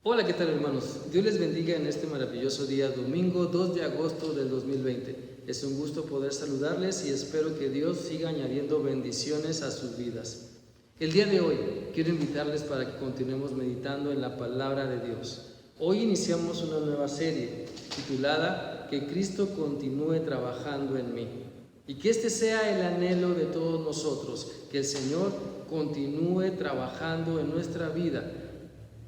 Hola, ¿qué tal, hermanos? Dios les bendiga en este maravilloso día, domingo 2 de agosto del 2020. Es un gusto poder saludarles y espero que Dios siga añadiendo bendiciones a sus vidas. El día de hoy quiero invitarles para que continuemos meditando en la palabra de Dios. Hoy iniciamos una nueva serie titulada Que Cristo continúe trabajando en mí. Y que este sea el anhelo de todos nosotros, que el Señor continúe trabajando en nuestra vida.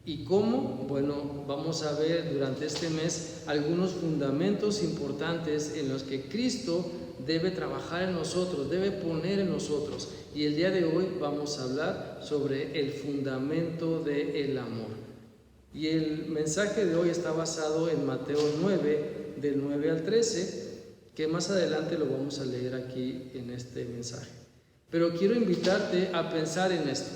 ¿Y cómo? Bueno, vamos a ver durante este mes algunos fundamentos importantes en los que Cristo debe trabajar en nosotros, debe poner en nosotros. Y el día de hoy vamos a hablar sobre el fundamento del amor. Y el mensaje de hoy está basado en Mateo 9, del 9 al 13, que más adelante lo vamos a leer aquí en este mensaje. Pero quiero invitarte a pensar en esto.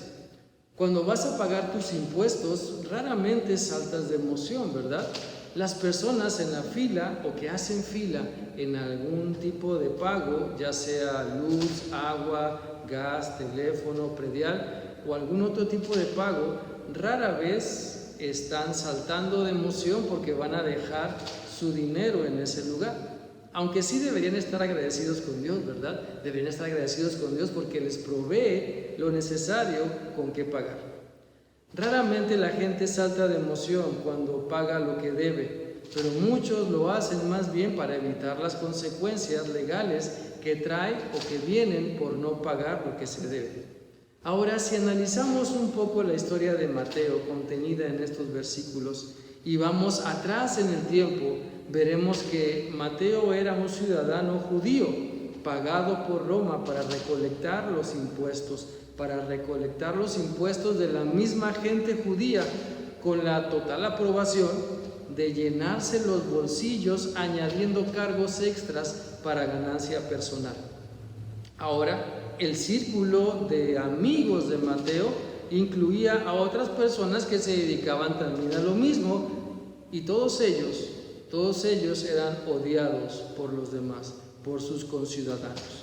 Cuando vas a pagar tus impuestos, raramente saltas de emoción, ¿verdad? Las personas en la fila o que hacen fila en algún tipo de pago, ya sea luz, agua, gas, teléfono, predial o algún otro tipo de pago, rara vez están saltando de emoción porque van a dejar su dinero en ese lugar. Aunque sí deberían estar agradecidos con Dios, ¿verdad? Deberían estar agradecidos con Dios porque les provee lo necesario con qué pagar. Raramente la gente salta de emoción cuando paga lo que debe, pero muchos lo hacen más bien para evitar las consecuencias legales que trae o que vienen por no pagar lo que se debe. Ahora, si analizamos un poco la historia de Mateo contenida en estos versículos y vamos atrás en el tiempo, veremos que Mateo era un ciudadano judío pagado por Roma para recolectar los impuestos de la misma gente judía, con la total aprobación de llenarse los bolsillos añadiendo cargos extras para ganancia personal. Ahora, el círculo de amigos de Mateo incluía a otras personas que se dedicaban también a lo mismo, y todos ellos eran odiados por los demás, por sus conciudadanos.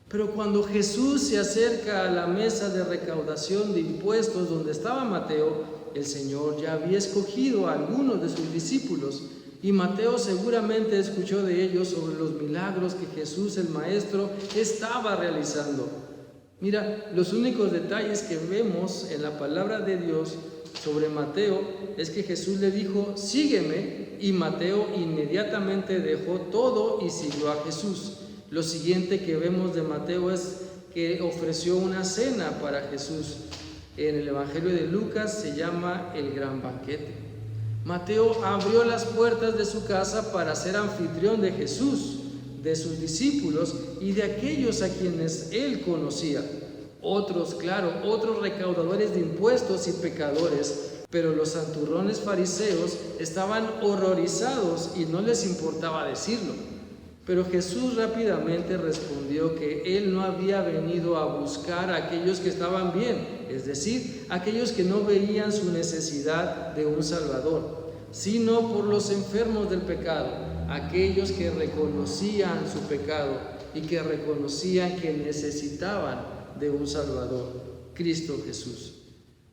Pero cuando Jesús se acerca a la mesa de recaudación de impuestos donde estaba Mateo, el Señor ya había escogido a algunos de sus discípulos, y Mateo seguramente escuchó de ellos sobre los milagros que Jesús el Maestro estaba realizando. Mira, los únicos detalles que vemos en la palabra de Dios sobre Mateo es que Jesús le dijo, sígueme, y Mateo inmediatamente dejó todo y siguió a Jesús. Lo siguiente que vemos de Mateo es que ofreció una cena para Jesús. En el Evangelio de Lucas se llama el gran banquete. Mateo abrió las puertas de su casa para ser anfitrión de Jesús, de sus discípulos y de aquellos a quienes él conocía. Otros recaudadores de impuestos y pecadores, pero los santurrones fariseos estaban horrorizados y no les importaba decirlo. Pero Jesús rápidamente respondió que él no había venido a buscar a aquellos que estaban bien, es decir, aquellos que no veían su necesidad de un Salvador, sino por los enfermos del pecado, aquellos que reconocían su pecado y que reconocían que necesitaban de un Salvador, Cristo Jesús.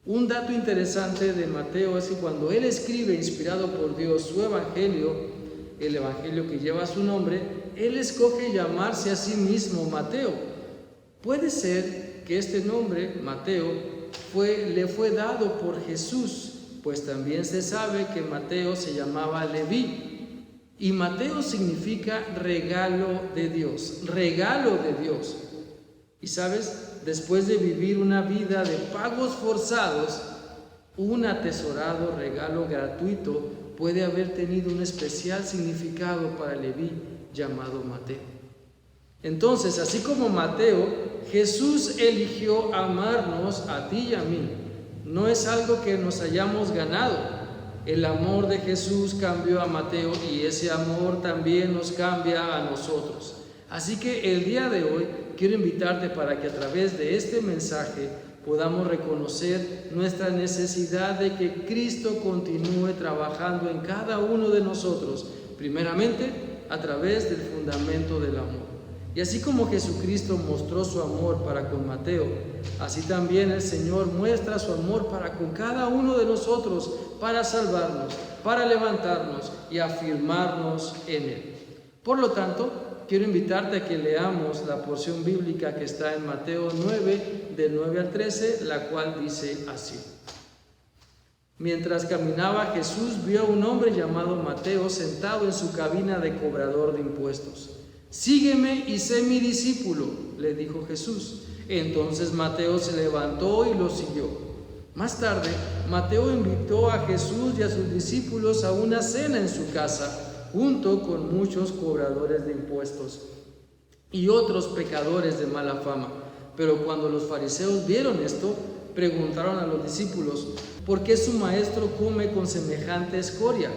Un dato interesante de Mateo es que cuando él escribe, inspirado por Dios, su evangelio, el evangelio que lleva su nombre, él escoge llamarse a sí mismo Mateo. Puede ser que este nombre, Mateo, le fue dado por Jesús, pues también se sabe que Mateo se llamaba Leví. Y Mateo significa regalo de Dios, regalo de Dios. Y sabes, después de vivir una vida de pagos forzados, un atesorado regalo gratuito puede haber tenido un especial significado para Leví, llamado Mateo. Entonces, así como Mateo, Jesús eligió amarnos a ti y a mí. No es algo que nos hayamos ganado. El amor de Jesús cambió a Mateo y ese amor también nos cambia a nosotros. Así que el día de hoy quiero invitarte para que a través de este mensaje podamos reconocer nuestra necesidad de que Cristo continúe trabajando en cada uno de nosotros, primeramente a través del fundamento del amor. Y así como Jesucristo mostró su amor para con Mateo, así también el Señor muestra su amor para con cada uno de nosotros, para salvarnos, para levantarnos y afirmarnos en Él. Por lo tanto, quiero invitarte a que leamos la porción bíblica que está en Mateo 9, del 9 al 13, la cual dice así. Mientras caminaba, Jesús vio a un hombre llamado Mateo sentado en su cabina de cobrador de impuestos. «Sígueme y sé mi discípulo», le dijo Jesús. Entonces Mateo se levantó y lo siguió. Más tarde, Mateo invitó a Jesús y a sus discípulos a una cena en su casa, junto con muchos cobradores de impuestos y otros pecadores de mala fama. Pero cuando los fariseos vieron esto, preguntaron a los discípulos: ¿por qué su maestro come con semejante escoria?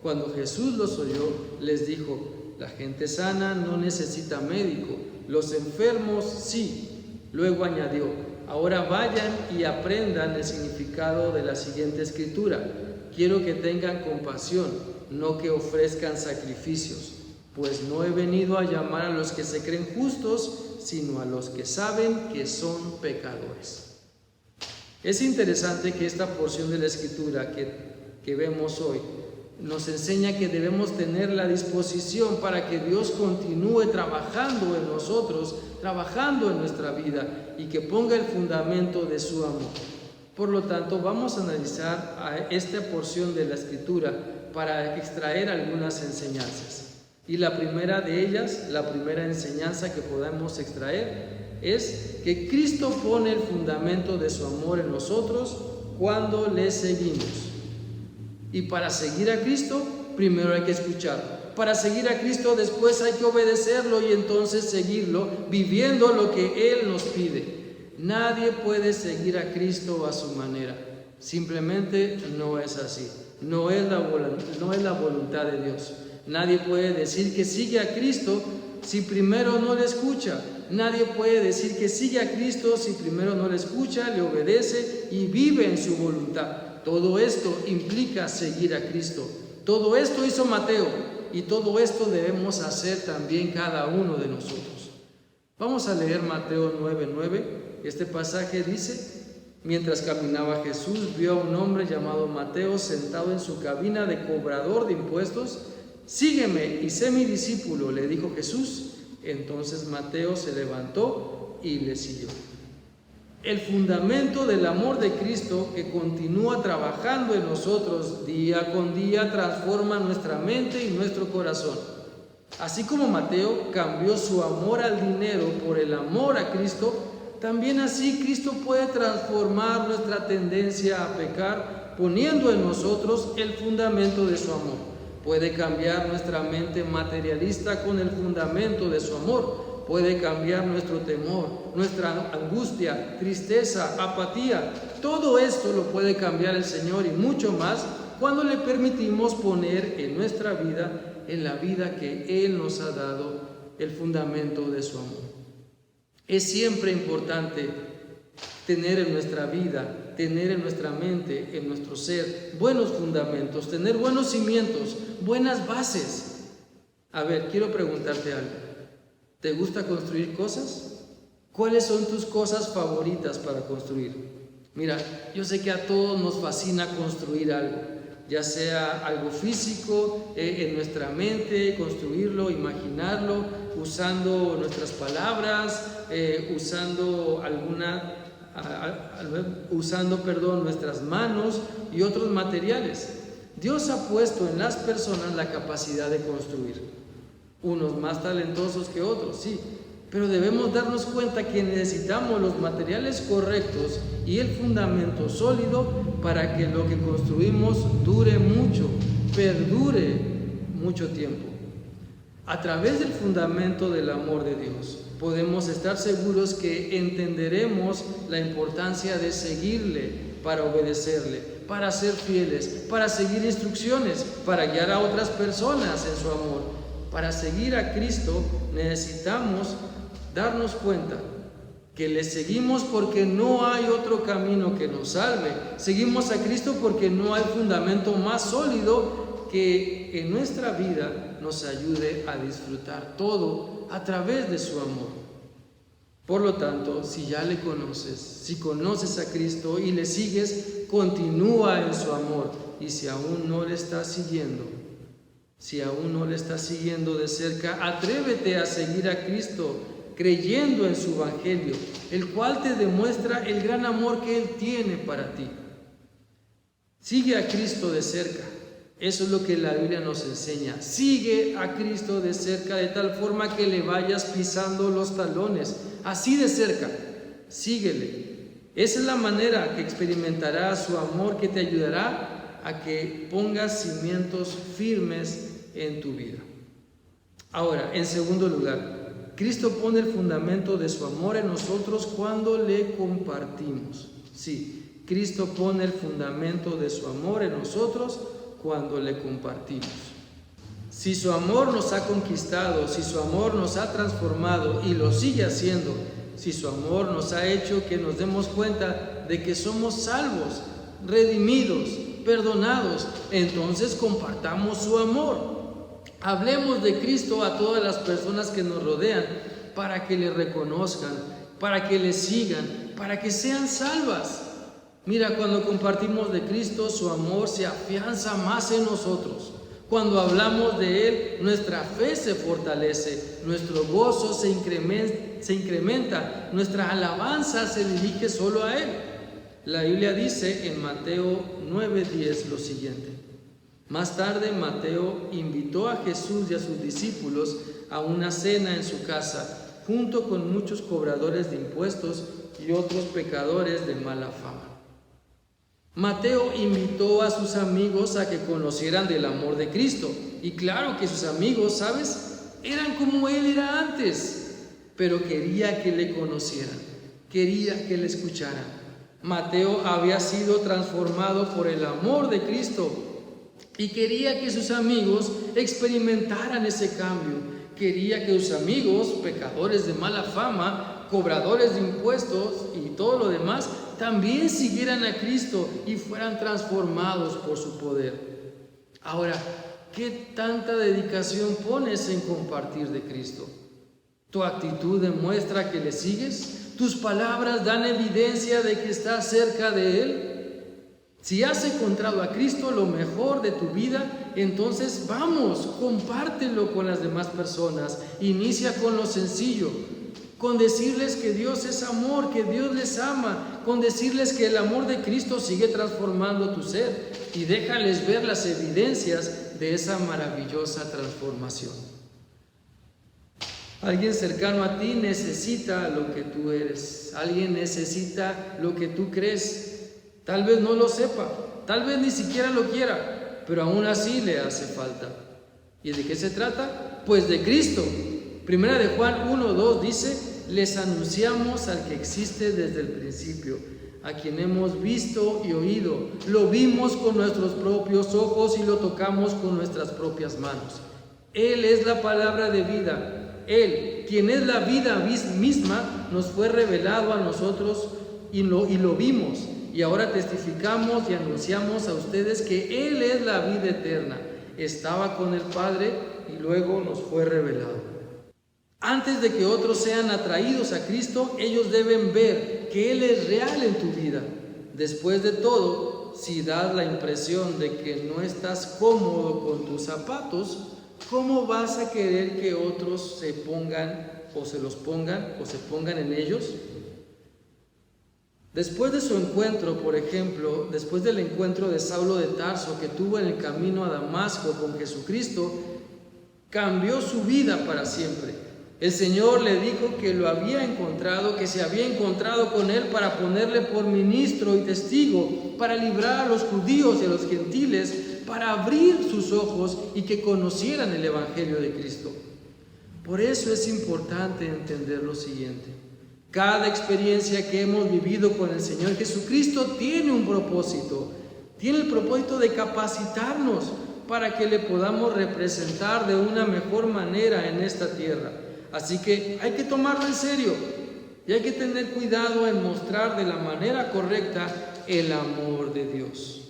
Cuando Jesús los oyó, les dijo: la gente sana no necesita médico, los enfermos sí. Luego añadió: ahora vayan y aprendan el significado de la siguiente escritura. Quiero que tengan compasión, no que ofrezcan sacrificios, pues no he venido a llamar a los que se creen justos, sino a los que saben que son pecadores. Es interesante que esta porción de la escritura que vemos hoy nos enseña que debemos tener la disposición para que Dios continúe trabajando en nosotros, trabajando en nuestra vida y que ponga el fundamento de su amor. Por lo tanto, vamos a analizar esta porción de la escritura para extraer algunas enseñanzas. Y la primera de ellas, la primera enseñanza que podemos extraer es que Cristo pone el fundamento de su amor en nosotros cuando le seguimos. Y para seguir a Cristo, primero hay que escuchar. Para seguir a Cristo, después hay que obedecerlo y entonces seguirlo, viviendo lo que Él nos pide. Nadie puede seguir a Cristo a su manera. Simplemente no es así. No es la voluntad de Dios. Nadie puede decir que sigue a Cristo si primero no le escucha. Nadie puede decir que sigue a Cristo si primero no le escucha, le obedece y vive en su voluntad. Todo esto implica seguir a Cristo. Todo esto hizo Mateo y todo esto debemos hacer también cada uno de nosotros. Vamos a leer Mateo 9:9. Este pasaje dice: mientras caminaba Jesús vio a un hombre llamado Mateo sentado en su cabina de cobrador de impuestos. «Sígueme y sé mi discípulo», le dijo Jesús. Entonces Mateo se levantó y le siguió. El fundamento del amor de Cristo, que continúa trabajando en nosotros día con día, transforma nuestra mente y nuestro corazón. Así como Mateo cambió su amor al dinero por el amor a Cristo, también así Cristo puede transformar nuestra tendencia a pecar, poniendo en nosotros el fundamento de su amor. Puede cambiar nuestra mente materialista con el fundamento de su amor. Puede cambiar nuestro temor, nuestra angustia, tristeza, apatía. Todo esto lo puede cambiar el Señor y mucho más cuando le permitimos poner en nuestra vida, en la vida que Él nos ha dado, el fundamento de su amor. Es siempre importante tener en nuestra vida, tener en nuestra mente, en nuestro ser, buenos fundamentos, tener buenos cimientos, buenas bases. A ver, quiero preguntarte algo. ¿Te gusta construir cosas? ¿Cuáles son tus cosas favoritas para construir? Mira, yo sé que a todos nos fascina construir algo, ya sea algo físico, en nuestra mente, construirlo, imaginarlo, usando nuestras palabras, usando nuestras manos y otros materiales. Dios ha puesto en las personas la capacidad de construir. Unos más talentosos que otros, sí, pero debemos darnos cuenta que necesitamos los materiales correctos y el fundamento sólido para que lo que construimos dure mucho, perdure mucho tiempo. A través del fundamento del amor de Dios, podemos estar seguros que entenderemos la importancia de seguirle para obedecerle, para ser fieles, para seguir instrucciones, para guiar a otras personas en su amor. Para seguir a Cristo necesitamos darnos cuenta que le seguimos porque no hay otro camino que nos salve. Seguimos a Cristo porque no hay fundamento más sólido que en nuestra vida nos ayude a disfrutar todo a través de su amor. Por lo tanto, si ya le conoces, si conoces a Cristo y le sigues, continúa en su amor. Y si aún no le estás siguiendo, de cerca, atrévete a seguir a Cristo creyendo en su Evangelio, el cual te demuestra el gran amor que Él tiene para ti. Sigue a Cristo de cerca. Eso es lo que la Biblia nos enseña. Sigue a Cristo de cerca, de tal forma que le vayas pisando los talones. Así de cerca, síguele. Esa es la manera que experimentarás su amor, que te ayudará a que pongas cimientos firmes en tu vida. Ahora, en segundo lugar, Cristo pone el fundamento de su amor en nosotros cuando le compartimos. Sí, Cristo pone el fundamento de su amor en nosotros cuando le compartimos. Si su amor nos ha conquistado, si su amor nos ha transformado y lo sigue haciendo, si su amor nos ha hecho que nos demos cuenta de que somos salvos, redimidos, perdonados, entonces compartamos su amor. Hablemos de Cristo a todas las personas que nos rodean para que le reconozcan, para que le sigan, para que sean salvas. Mira, cuando compartimos de Cristo, su amor se afianza más en nosotros. Cuando hablamos de Él, nuestra fe se fortalece, nuestro gozo se incrementa, nuestra alabanza se dirige solo a Él. La Biblia dice en Mateo 9:10 lo siguiente. Más tarde, Mateo invitó a Jesús y a sus discípulos a una cena en su casa, junto con muchos cobradores de impuestos y otros pecadores de mala fama. Mateo invitó a sus amigos a que conocieran del amor de Cristo. Y claro que sus amigos, ¿sabes?, eran como Él era antes, pero quería que le conocieran, quería que le escucharan. Mateo había sido transformado por el amor de Cristo y quería que sus amigos experimentaran ese cambio. Quería que sus amigos, pecadores de mala fama, cobradores de impuestos y todo lo demás, también siguieran a Cristo y fueran transformados por su poder. Ahora, ¿qué tanta dedicación pones en compartir de Cristo? ¿Tu actitud demuestra que le sigues? ¿Tus palabras dan evidencia de que estás cerca de Él? Si has encontrado a Cristo, lo mejor de tu vida, entonces vamos, compártelo con las demás personas. Inicia con lo sencillo, con decirles que Dios es amor, que Dios les ama, con decirles que el amor de Cristo sigue transformando tu ser, y déjales ver las evidencias de esa maravillosa transformación. Alguien cercano a ti necesita lo que tú eres, alguien necesita lo que tú crees. Tal vez no lo sepa, tal vez ni siquiera lo quiera, pero aún así le hace falta. ¿Y de qué se trata? Pues de Cristo. Primera de Juan 1:2 dice: les anunciamos al que existe desde el principio, a quien hemos visto y oído, lo vimos con nuestros propios ojos y lo tocamos con nuestras propias manos. Él es la palabra de vida. Él, quien es la vida misma, nos fue revelado a nosotros y lo vimos. Y ahora testificamos y anunciamos a ustedes que Él es la vida eterna. Estaba con el Padre y luego nos fue revelado. Antes de que otros sean atraídos a Cristo, ellos deben ver que Él es real en tu vida. Después de todo, si das la impresión de que no estás cómodo con tus zapatos, ¿cómo vas a querer que otros se pongan en ellos? Después de su encuentro, por ejemplo, después del encuentro de Saulo de Tarso que tuvo en el camino a Damasco con Jesucristo, cambió su vida para siempre. El Señor le dijo que lo había encontrado, que se había encontrado con Él para ponerle por ministro y testigo, para librar a los judíos y a los gentiles, para abrir sus ojos y que conocieran el Evangelio de Cristo. Por eso es importante entender lo siguiente. Cada experiencia que hemos vivido con el Señor Jesucristo tiene un propósito. Tiene el propósito de capacitarnos para que le podamos representar de una mejor manera en esta tierra. Así que hay que tomarlo en serio y hay que tener cuidado en mostrar de la manera correcta el amor de Dios.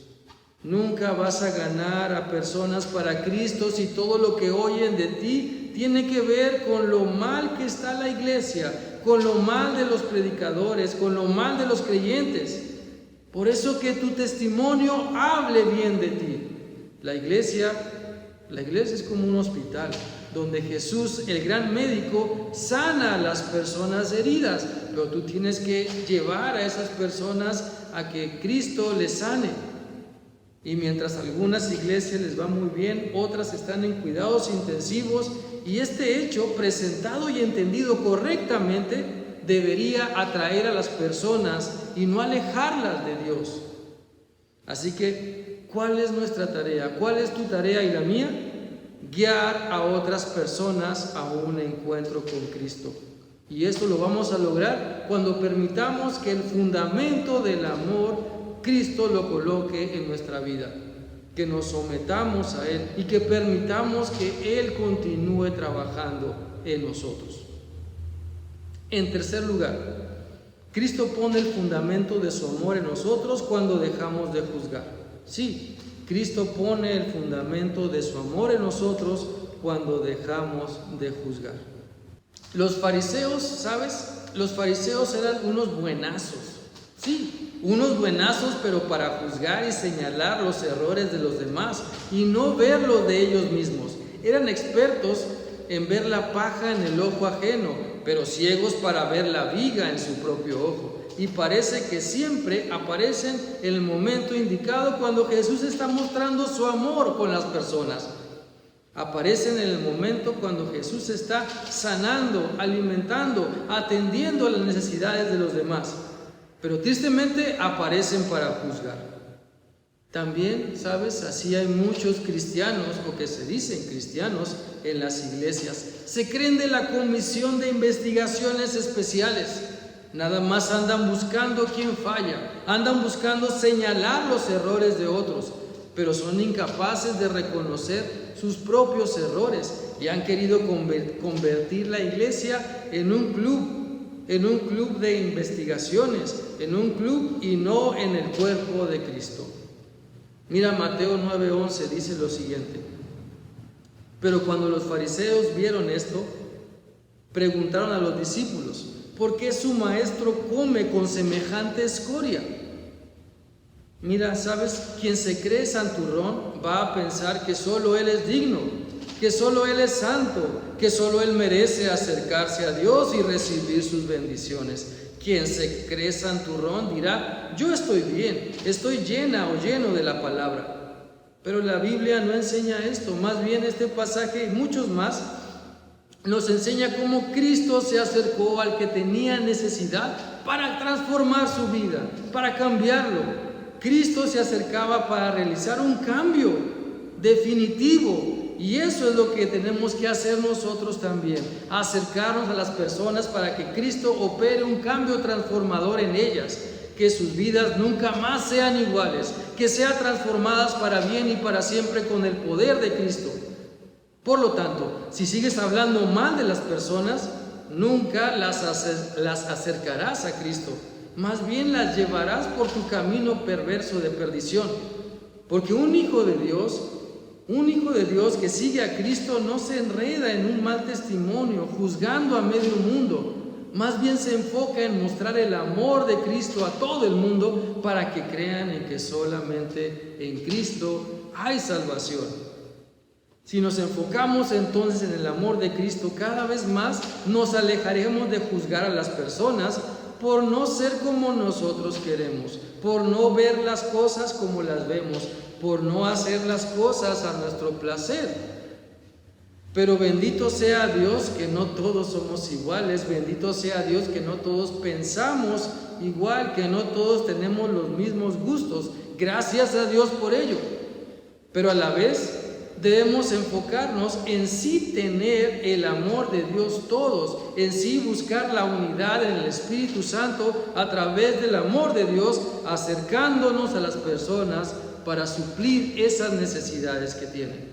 Nunca vas a ganar a personas para Cristo si todo lo que oyen de ti tiene que ver con lo mal que está la iglesia, con lo mal de los predicadores, con lo mal de los creyentes. Por eso que tu testimonio hable bien de ti. La iglesia es como un hospital donde Jesús, el gran médico, sana a las personas heridas, pero tú tienes que llevar a esas personas a que Cristo les sane. Y mientras a algunas iglesias les va muy bien, otras están en cuidados intensivos, y este hecho, presentado y entendido correctamente, debería atraer a las personas y no alejarlas de Dios. Así que, ¿cuál es nuestra tarea? ¿Cuál es tu tarea y la mía? Guiar a otras personas a un encuentro con Cristo. Y esto lo vamos a lograr cuando permitamos que el fundamento del amor Cristo lo coloque en nuestra vida, que nos sometamos a Él y que permitamos que Él continúe trabajando en nosotros. En tercer lugar, Cristo pone el fundamento de su amor en nosotros cuando dejamos de juzgar. Sí, Cristo pone el fundamento de su amor en nosotros cuando dejamos de juzgar. Los fariseos, ¿sabes? Los fariseos eran unos buenazos. Sí, unos buenazos, pero para juzgar y señalar los errores de los demás y no ver lo de ellos mismos. Eran expertos en ver la paja en el ojo ajeno, pero ciegos para ver la viga en su propio ojo. Y parece que siempre aparecen en el momento indicado cuando Jesús está mostrando su amor con las personas. Aparecen en el momento cuando Jesús está sanando, alimentando, atendiendo a las necesidades de los demás. Pero tristemente aparecen para juzgar. También, ¿sabes? Así hay muchos cristianos, o que se dicen cristianos, en las iglesias. Se creen de la comisión de investigaciones especiales. Nada más andan buscando quién falla, andan buscando señalar los errores de otros, pero son incapaces de reconocer sus propios errores y han querido convertir la iglesia en un club de investigaciones, en un club y no en el cuerpo de Cristo. Mira, Mateo 9:11 dice lo siguiente: pero cuando los fariseos vieron esto, preguntaron a los discípulos: ¿por qué su maestro come con semejante escoria? Mira, ¿sabes? Quien se cree santurrón va a pensar que solo él es digno, que solo él es santo, que solo él merece acercarse a Dios y recibir sus bendiciones. Quien se cree santurrón dirá: yo estoy bien, estoy llena o lleno de la palabra. Pero la Biblia no enseña esto. Más bien este pasaje y muchos más nos enseña cómo Cristo se acercó al que tenía necesidad para transformar su vida, para cambiarlo. Cristo se acercaba para realizar un cambio definitivo. Y eso es lo que tenemos que hacer nosotros también, acercarnos a las personas para que Cristo opere un cambio transformador en ellas, que sus vidas nunca más sean iguales, que sean transformadas para bien y para siempre con el poder de Cristo. Por lo tanto, si sigues hablando mal de las personas, nunca las acercarás a Cristo, más bien las llevarás por tu camino perverso de perdición, porque un hijo de Dios que sigue a Cristo no se enreda en un mal testimonio, juzgando a medio mundo. Más bien se enfoca en mostrar el amor de Cristo a todo el mundo para que crean en que solamente en Cristo hay salvación. Si nos enfocamos entonces en el amor de Cristo, cada vez más nos alejaremos de juzgar a las personas por no ser como nosotros queremos, por no ver las cosas como las vemos, por no hacer las cosas a nuestro placer. Pero bendito sea Dios que no todos somos iguales, bendito sea Dios que no todos pensamos igual, que no todos tenemos los mismos gustos. Gracias a Dios por ello. Pero a la vez debemos enfocarnos en sí tener el amor de Dios todos, en sí buscar la unidad en el Espíritu Santo a través del amor de Dios, acercándonos a las personas para suplir esas necesidades que tienen.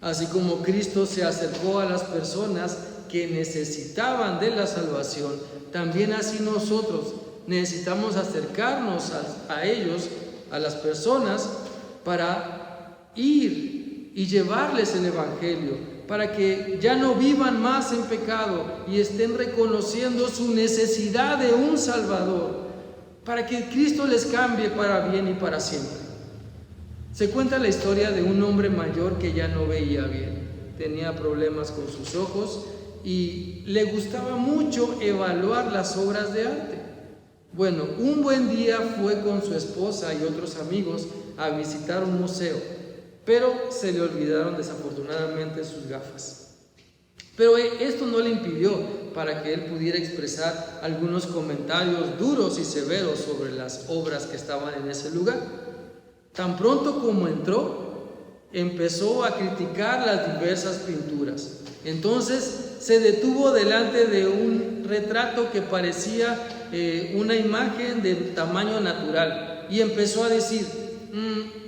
Así como Cristo se acercó a las personas que necesitaban de la salvación, también así nosotros necesitamos acercarnos a ellos, a las personas, para ir y llevarles el Evangelio, para que ya no vivan más en pecado y estén reconociendo su necesidad de un Salvador, para que Cristo les cambie para bien y para siempre. Se cuenta la historia de un hombre mayor que ya no veía bien, tenía problemas con sus ojos y le gustaba mucho evaluar las obras de arte. Bueno, un buen día fue con su esposa y otros amigos a visitar un museo, pero se le olvidaron desafortunadamente sus gafas. Pero esto no le impidió para que él pudiera expresar algunos comentarios duros y severos sobre las obras que estaban en ese lugar. Tan pronto como entró, empezó a criticar las diversas pinturas. Entonces se detuvo delante de un retrato que parecía una imagen de tamaño natural y empezó a decir: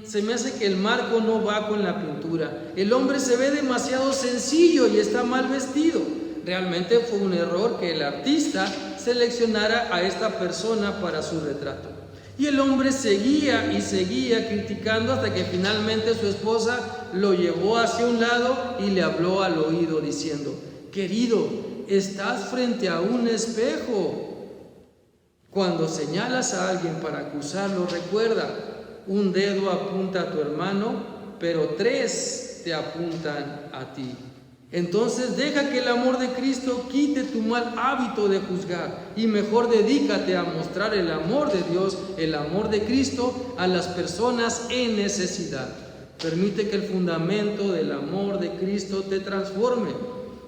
se me hace que el marco no va con la pintura, el hombre se ve demasiado sencillo y está mal vestido. Realmente fue un error que el artista seleccionara a esta persona para su retrato. Y el hombre seguía y seguía criticando hasta que finalmente su esposa lo llevó hacia un lado y le habló al oído diciendo: querido, estás frente a un espejo. Cuando señalas a alguien para acusarlo, recuerda, un dedo apunta a tu hermano, pero 3 te apuntan a ti. Entonces deja que el amor de Cristo quite tu mal hábito de juzgar y mejor dedícate a mostrar el amor de Dios, el amor de Cristo a las personas en necesidad. Permite que el fundamento del amor de Cristo te transforme,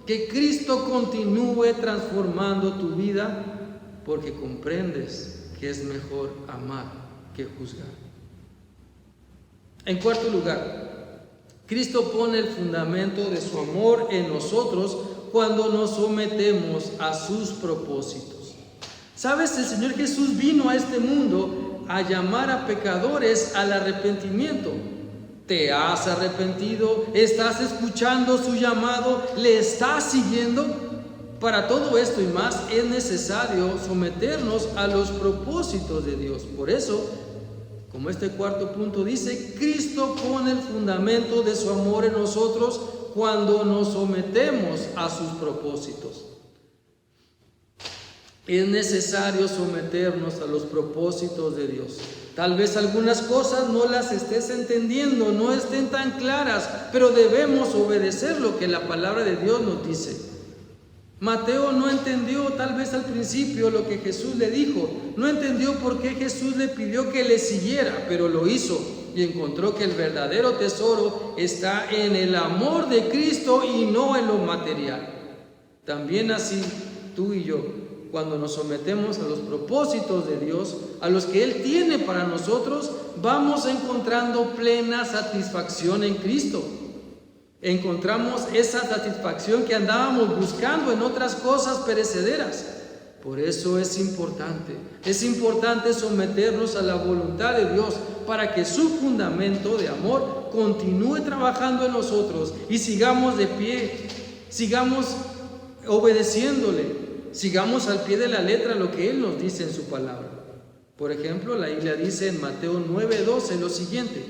que Cristo continúe transformando tu vida, porque comprendes que es mejor amar que juzgar. En cuarto lugar, Cristo pone el fundamento de su amor en nosotros cuando nos sometemos a sus propósitos. ¿Sabes? El Señor Jesús vino a este mundo a llamar a pecadores al arrepentimiento. ¿Te has arrepentido? ¿Estás escuchando su llamado? ¿Le estás siguiendo? Para todo esto y más es necesario someternos a los propósitos de Dios. Por eso, como este cuarto punto dice, Cristo pone el fundamento de su amor en nosotros cuando nos sometemos a sus propósitos. Es necesario someternos a los propósitos de Dios. Tal vez algunas cosas no las estés entendiendo, no estén tan claras, pero debemos obedecer lo que la palabra de Dios nos dice. Mateo no entendió tal vez al principio lo que Jesús le dijo, no entendió por qué Jesús le pidió que le siguiera, pero lo hizo y encontró que el verdadero tesoro está en el amor de Cristo y no en lo material. También así tú y yo, cuando nos sometemos a los propósitos de Dios, a los que Él tiene para nosotros, vamos encontrando plena satisfacción en Cristo. Encontramos esa satisfacción que andábamos buscando en otras cosas perecederas. Por eso es importante someternos a la voluntad de Dios para que su fundamento de amor continúe trabajando en nosotros y sigamos de pie, sigamos obedeciéndole, sigamos al pie de la letra lo que Él nos dice en su palabra. Por ejemplo, la Biblia dice en Mateo 9:12 lo siguiente: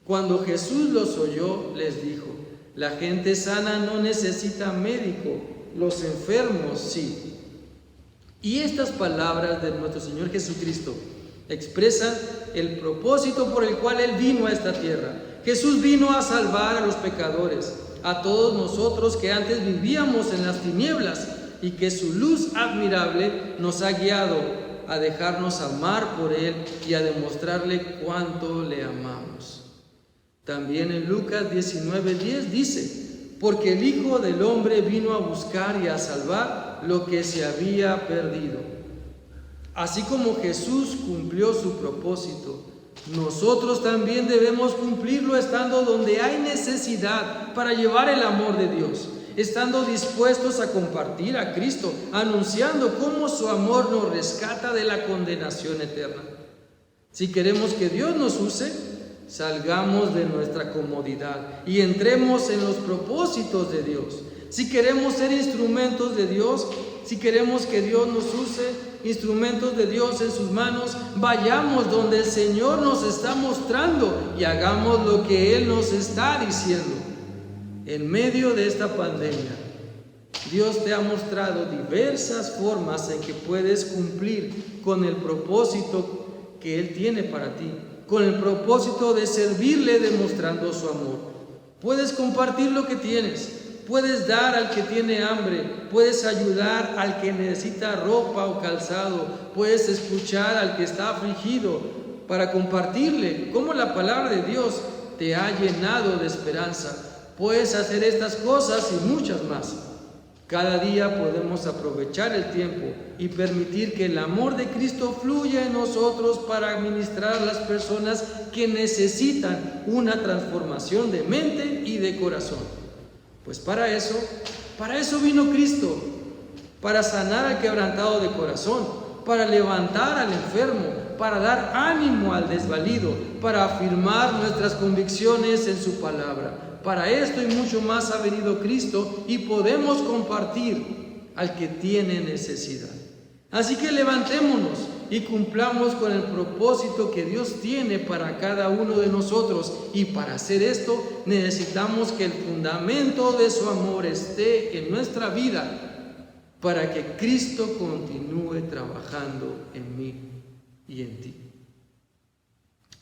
cuando Jesús los oyó, les dijo: la gente sana no necesita médico, los enfermos sí. Y estas palabras de nuestro Señor Jesucristo expresan el propósito por el cual Él vino a esta tierra. Jesús vino a salvar a los pecadores, a todos nosotros que antes vivíamos en las tinieblas, y que su luz admirable nos ha guiado a dejarnos amar por Él y a demostrarle cuánto le amamos. También en Lucas 19:10 dice: porque el Hijo del Hombre vino a buscar y a salvar lo que se había perdido. Así como Jesús cumplió su propósito, nosotros también debemos cumplirlo estando donde hay necesidad para llevar el amor de Dios, estando dispuestos a compartir a Cristo, anunciando cómo su amor nos rescata de la condenación eterna. Si queremos que Dios nos use, salgamos de nuestra comodidad y entremos en los propósitos de Dios. Si queremos ser instrumentos de Dios, si queremos que Dios nos use, instrumentos de Dios en sus manos, vayamos donde el Señor nos está mostrando y hagamos lo que Él nos está diciendo. En medio de esta pandemia, Dios te ha mostrado diversas formas en que puedes cumplir con el propósito que Él tiene para ti, con el propósito de servirle demostrando su amor. Puedes compartir lo que tienes, puedes dar al que tiene hambre, puedes ayudar al que necesita ropa o calzado, puedes escuchar al que está afligido para compartirle cómo la palabra de Dios te ha llenado de esperanza. Puedes hacer estas cosas y muchas más. Cada día podemos aprovechar el tiempo y permitir que el amor de Cristo fluya en nosotros para ministrar a las personas que necesitan una transformación de mente y de corazón. Pues para eso vino Cristo, para sanar al quebrantado de corazón, para levantar al enfermo, para dar ánimo al desvalido, para afirmar nuestras convicciones en su palabra. Para esto y mucho más ha venido Cristo y podemos compartir al que tiene necesidad. Así que levantémonos y cumplamos con el propósito que Dios tiene para cada uno de nosotros. Y para hacer esto necesitamos que el fundamento de su amor esté en nuestra vida para que Cristo continúe trabajando en mí y en ti.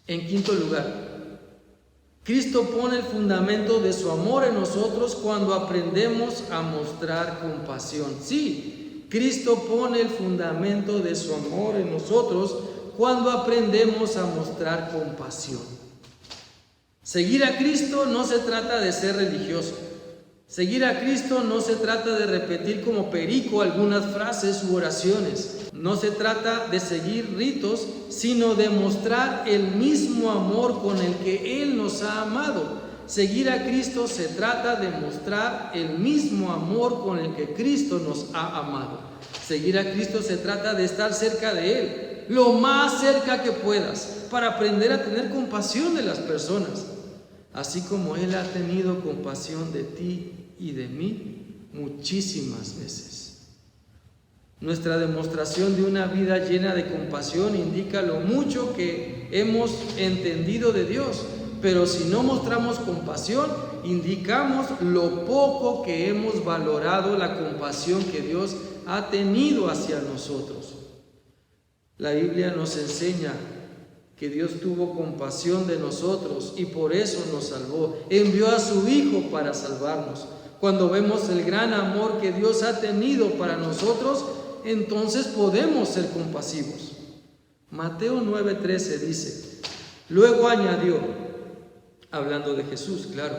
En quinto lugar, Cristo pone el fundamento de su amor en nosotros cuando aprendemos a mostrar compasión. Sí, Cristo pone el fundamento de su amor en nosotros cuando aprendemos a mostrar compasión. Seguir a Cristo no se trata de ser religioso. Seguir a Cristo no se trata de repetir como perico algunas frases u oraciones. No se trata de seguir ritos, sino de mostrar el mismo amor con el que Él nos ha amado. Seguir a Cristo se trata de mostrar el mismo amor con el que Cristo nos ha amado. Seguir a Cristo se trata de estar cerca de Él, lo más cerca que puedas, para aprender a tener compasión de las personas, así como Él ha tenido compasión de ti y de mí muchísimas veces. Nuestra demostración de una vida llena de compasión indica lo mucho que hemos entendido de Dios, pero si no mostramos compasión, indicamos lo poco que hemos valorado la compasión que Dios ha tenido hacia nosotros. La Biblia nos enseña que Dios tuvo compasión de nosotros y por eso nos salvó. Envió a su Hijo para salvarnos. Cuando vemos el gran amor que Dios ha tenido para nosotros, entonces podemos ser compasivos. Mateo 9:13 dice, luego añadió, hablando de Jesús, claro,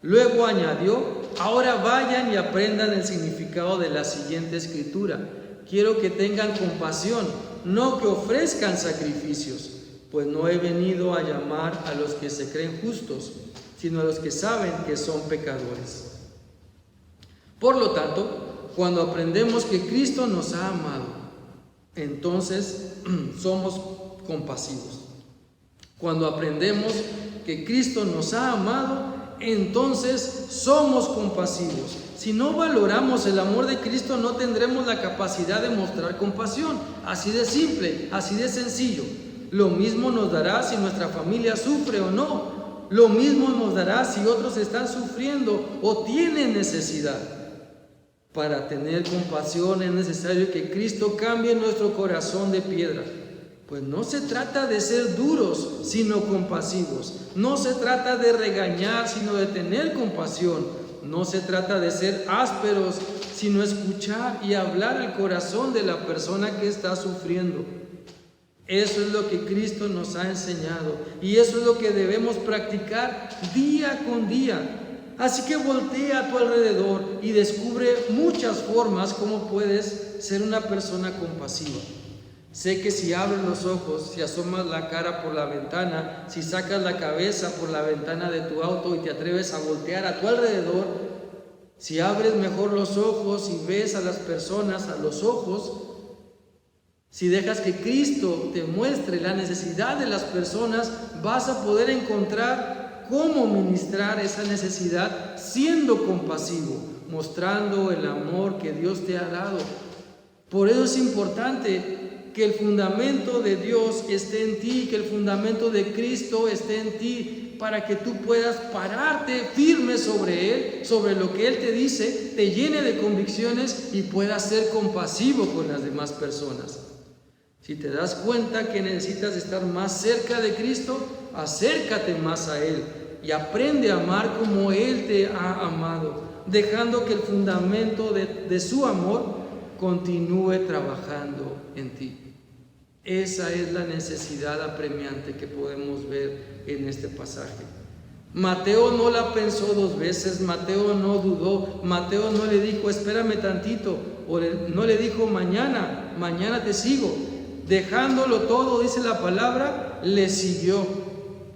luego añadió, ahora vayan y aprendan el significado de la siguiente escritura. Quiero que tengan compasión, no que ofrezcan sacrificios, pues no he venido a llamar a los que se creen justos, sino a los que saben que son pecadores. Por lo tanto, cuando aprendemos que Cristo nos ha amado, entonces somos compasivos. Cuando aprendemos que Cristo nos ha amado, entonces somos compasivos. Si no valoramos el amor de Cristo, no tendremos la capacidad de mostrar compasión. Así de simple, así de sencillo. Lo mismo nos dará si nuestra familia sufre o no. Lo mismo nos dará si otros están sufriendo o tienen necesidad. Para tener compasión es necesario que Cristo cambie nuestro corazón de piedra. Pues no se trata de ser duros, sino compasivos. No se trata de regañar, sino de tener compasión. No se trata de ser ásperos, sino escuchar y hablar al corazón de la persona que está sufriendo. Eso es lo que Cristo nos ha enseñado y eso es lo que debemos practicar día con día. Así que voltea a tu alrededor y descubre muchas formas como puedes ser una persona compasiva. Sé que si abres los ojos, si asomas la cara por la ventana, si sacas la cabeza por la ventana de tu auto y te atreves a voltear a tu alrededor, si abres mejor los ojos y ves a las personas a los ojos, si dejas que Cristo te muestre la necesidad de las personas, vas a poder encontrar cómo ministrar esa necesidad siendo compasivo, mostrando el amor que Dios te ha dado. Por eso es importante que el fundamento de Dios esté en ti, que el fundamento de Cristo esté en ti, para que tú puedas pararte firme sobre Él, sobre lo que Él te dice, te llene de convicciones y puedas ser compasivo con las demás personas. Si te das cuenta que necesitas estar más cerca de Cristo, acércate más a Él y aprende a amar como Él te ha amado, dejando que el fundamento de su amor continúe trabajando en ti. Esa es la necesidad apremiante que podemos ver en este pasaje. Mateo no la pensó dos veces, Mateo no dudó, Mateo no le dijo espérame tantito, o no le dijo mañana te sigo. Dejándolo todo, dice la palabra, le siguió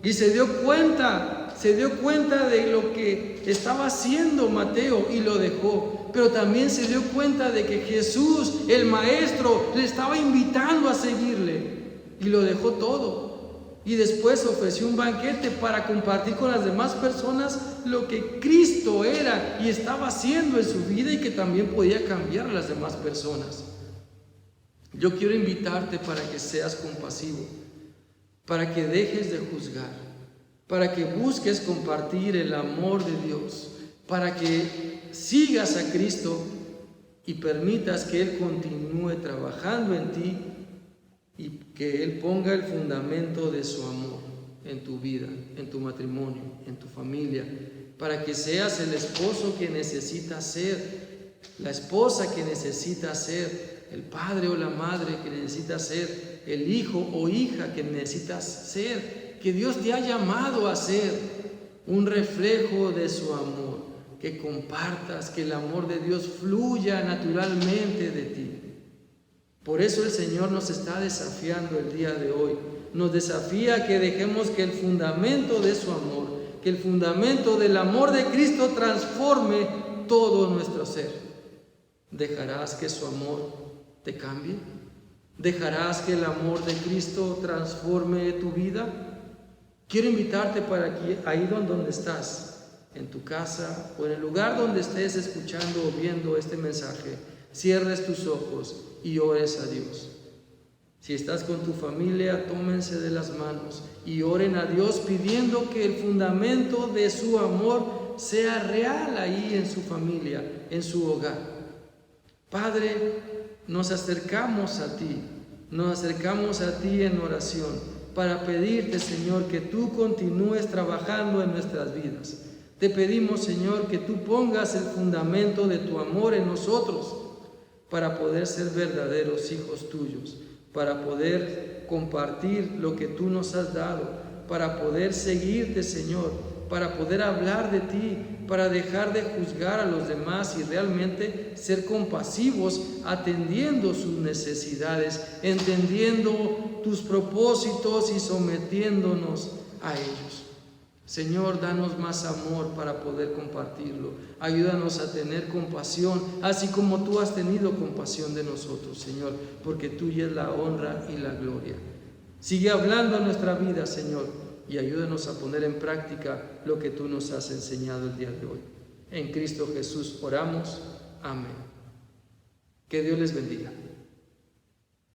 y se dio cuenta de lo que estaba haciendo Mateo y lo dejó. Pero también se dio cuenta de que Jesús, el Maestro, le estaba invitando a seguirle y lo dejó todo. Y después ofreció un banquete para compartir con las demás personas lo que Cristo era y estaba haciendo en su vida y que también podía cambiar a las demás personas. Yo quiero invitarte para que seas compasivo, para que dejes de juzgar, para que busques compartir el amor de Dios, para que sigas a Cristo y permitas que Él continúe trabajando en ti y que Él ponga el fundamento de su amor en tu vida, en tu matrimonio, en tu familia, para que seas el esposo que necesitas ser, la esposa que necesitas ser, el padre o la madre que necesitas ser, el hijo o hija que necesitas ser, que Dios te ha llamado a ser un reflejo de su amor, que compartas, que el amor de Dios fluya naturalmente de ti. Por eso el Señor nos está desafiando el día de hoy, nos desafía a que dejemos que el fundamento de su amor, que el fundamento del amor de Cristo transforme todo nuestro ser. ¿Dejarás que su amor te cambie? ¿Dejarás que el amor de Cristo transforme tu vida? Quiero invitarte para que ahí donde estás, en tu casa o en el lugar donde estés escuchando o viendo este mensaje, cierres tus ojos y ores a Dios. Si estás con tu familia, tómense de las manos y oren a Dios pidiendo que el fundamento de su amor sea real ahí en su familia, en su hogar. Padre, nos acercamos a ti en oración para pedirte, Señor, que tú continúes trabajando en nuestras vidas. Te pedimos, Señor, que tú pongas el fundamento de tu amor en nosotros para poder ser verdaderos hijos tuyos, para poder compartir lo que tú nos has dado, para poder seguirte, Señor, para poder hablar de ti, para dejar de juzgar a los demás y realmente ser compasivos, atendiendo sus necesidades, entendiendo tus propósitos y sometiéndonos a ellos. Señor, danos más amor para poder compartirlo. Ayúdanos a tener compasión, así como tú has tenido compasión de nosotros, Señor, porque tuya es la honra y la gloria. Sigue hablando a nuestra vida, Señor, y ayúdanos a poner en práctica lo que tú nos has enseñado el día de hoy. En Cristo Jesús oramos. Amén. Que Dios les bendiga.